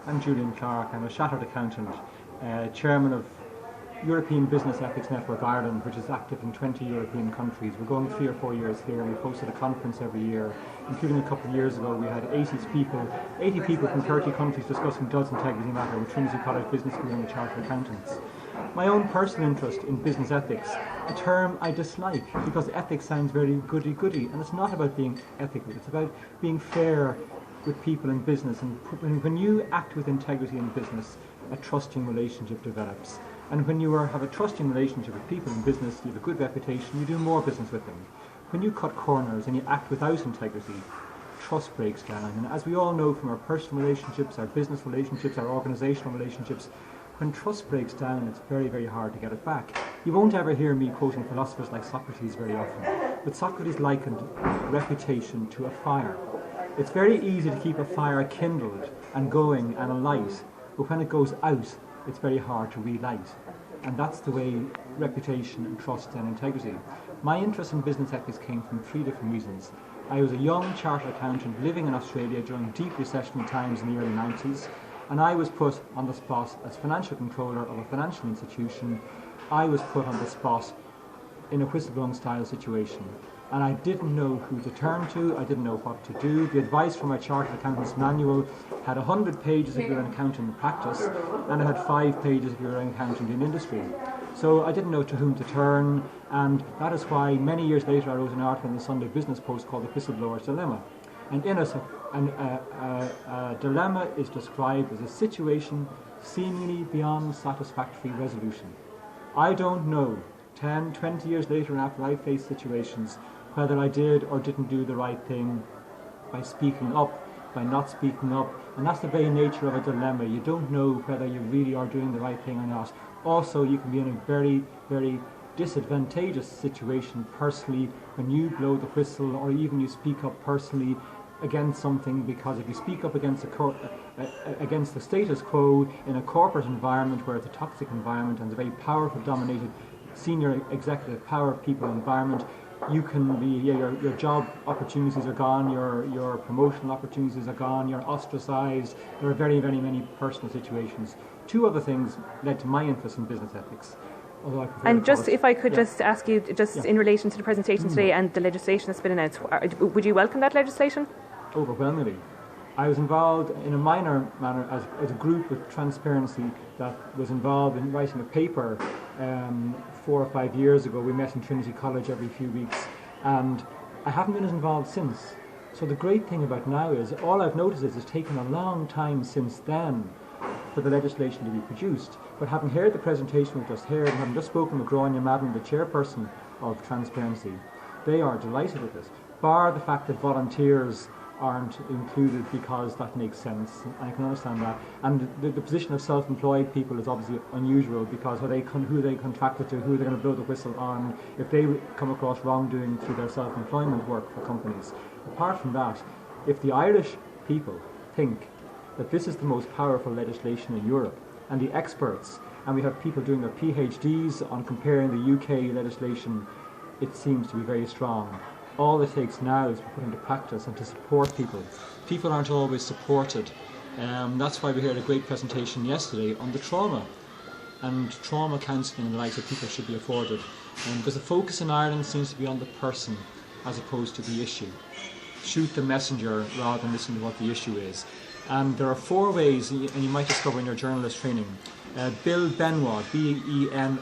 I'm Julian Clarke. I'm a chartered accountant, chairman of European Business Ethics Network Ireland, which is active in 20 European countries. We're going 3 or 4 years here. We've hosted a conference every year, including a couple of years ago we had 80 people from 30 countries discussing does integrity matter with Trinity College Business School and the Chartered Accountants. My own personal interest in business ethics, a term I dislike because ethics sounds very goody-goody, and it's not about being ethical, it's about being fair with people in business. And when you act with integrity in business, a trusting relationship develops. And when you have a trusting relationship with people in business, you have a good reputation, you do more business with them. When you cut corners and you act without integrity, trust breaks down. And as we all know from our personal relationships, our business relationships, our organizational relationships, when trust breaks down, it's very, very hard to get it back. You won't ever hear me quoting philosophers like Socrates very often, but Socrates likened reputation to a fire. It's very easy to keep a fire kindled and going and alight, but when it goes out, it's very hard to relight. And that's the way reputation and trust and integrity. My interest in business ethics came from 3 different reasons. I was a young chartered accountant living in Australia during deep recessional times in the early 90s, and I was put on the spot as financial controller of a financial institution. I was put on the spot in a whistleblowing style situation. And I didn't know who to turn to, I didn't know what to do. The advice from my Chartered Accountant's Manual had 100 pages if you're an accountant in practice, and it had 5 pages if you're an accountant in industry. So I didn't know to whom to turn, and that is why many years later I wrote an article in the Sunday Business Post called The Whistleblower's Dilemma. And in it, a dilemma is described as a situation seemingly beyond satisfactory resolution. I don't know, 10, 20 years later and after I faced situations, whether I did or didn't do the right thing by speaking up, by not speaking up, and that's the very nature of a dilemma. You don't know whether you really are doing the right thing or not. Also, you can be in a very, very disadvantageous situation personally when you blow the whistle or even you speak up personally against something, because if you speak up against the status quo in a corporate environment where it's a toxic environment and it's a very powerful, dominated, senior executive power people environment, you can be, your job opportunities are gone, your promotional opportunities are gone, you're ostracized. There are very, very many personal situations. 2 other things led to my interest in business ethics. And just if I could just ask you, in relation to the presentation today and the legislation that's been announced, would you welcome that legislation? Overwhelmingly. I was involved in a minor manner as a group with Transparency that was involved in writing a paper 4 or 5 years ago. We met in Trinity College every few weeks, and I haven't been as involved since. So the great thing about now is all I've noticed is it's taken a long time since then for the legislation to be produced. But having heard the presentation we've just heard and having just spoken with Grania Madden, the chairperson of Transparency, they are delighted with it, bar the fact that volunteers aren't included because that makes sense. I can understand that. And the position of self-employed people is obviously unusual because who they contracted to, who they're going to blow the whistle on, if they come across wrongdoing through their self-employment work for companies. Apart from that, if the Irish people think that this is the most powerful legislation in Europe, and the experts, and we have people doing their PhDs on comparing the UK legislation, it seems to be very strong. All it takes now is to put into practice and to support people. People aren't always supported. That's why we heard a great presentation yesterday on the trauma and trauma counselling and the likes that people should be afforded. Because the focus in Ireland seems to be on the person as opposed to the issue. Shoot the messenger rather than listen to what the issue is. And there are 4 ways, and you might discover in your journalist training. Bill Benoit, B-E-N-O